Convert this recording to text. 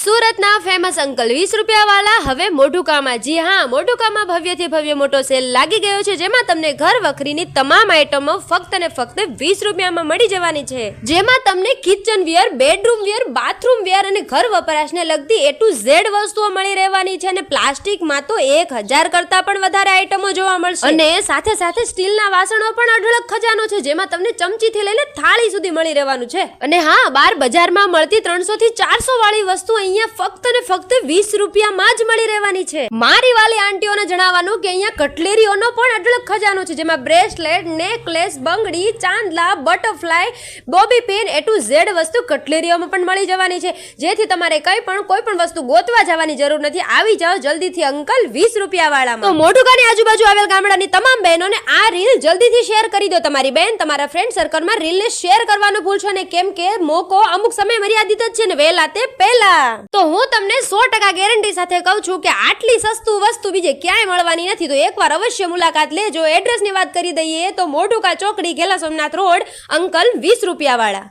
સુરતના famous uncle 20 રૂપિયા વાળા હવે મોઢુકામાં. જી હા, મોઢુકામાં ભવ્યથી ભવ્ય મોટો સેલ લાગી ગયો છે, જેમાં તમને ઘર વખરીની તમામ આઇટમો ફક્ત ને ફક્ત 20 રૂપિયામાં મળી જવાની છે. જેમાં તમને કિચન વેર, બેડરૂમ વેર, બાથરૂમ વેર અને ઘર વપરાશને લગતી A to Z વસ્તુઓ મળી રહેવાની છે. અને પ્લાસ્ટિકમાં તો 1000 કરતા પણ વધારે આઇટમો જોવા મળશે. અને સાથે સાથે સ્ટીલના વાસણો પણ અઢળક ખજાનો છે, જેમાં તમને ચમચીથી લઈને થાળી સુધી મળી રહેવાનું છે. અને હા, બાર બજારમાં મળતી 300 થી 400 વાળી વસ્તુ અહીંયા ફક્ત ને ફક્ત 20 રૂપિયામાં જ મળી રહેવાની છે. મારી વાલી આંટીઓને જણાવવાનું કે અહીંયા કટલેરીઓનો પણ અઢળક ખજાનો છે, જેમાં બ્રેસલેટ, નેકલેસ, બંગડી, ચાંદલા, butterfly, bobby pin, A to Z વસ્તુ કટલેરીઓમાં પણ મળી જવાની છે. જેથી તમારે કોઈ પણ વસ્તુ ગોતવા જવાની જરૂર નથી. આવી જાઓ જલ્દીથી અંકલ 20 રૂપિયા વાળામાં. તો મોઢુકાની આજુબાજુ આવેલ ગામડાની તમામ બહેનોને આ રીલ જલ્દીથી શેર કરી દો. તમારી બહેન તમારા ફ્રેન્ડ સર્કલમાં રીલને શેર કરવાનું ભૂલશો ને, કેમ કે મોકો અમુક સમય મર્યાદિત જ છે ને, વહેલા તે પહેલા. તો હું તમને 100% ગેરંટી સાથે કહું છું કે આટલી સસ્તું વસ્તુ બીજે ક્યાંય મળવાની નથી. તો એકવાર અવશ્ય મુલાકાત લેજો. એડ્રેસની વાત કરી દઈએ તો મોઢુકા ચોકડી, ઘેલા સોમનાથ રોડ, અંકલ 20 રૂપિયા વાળા.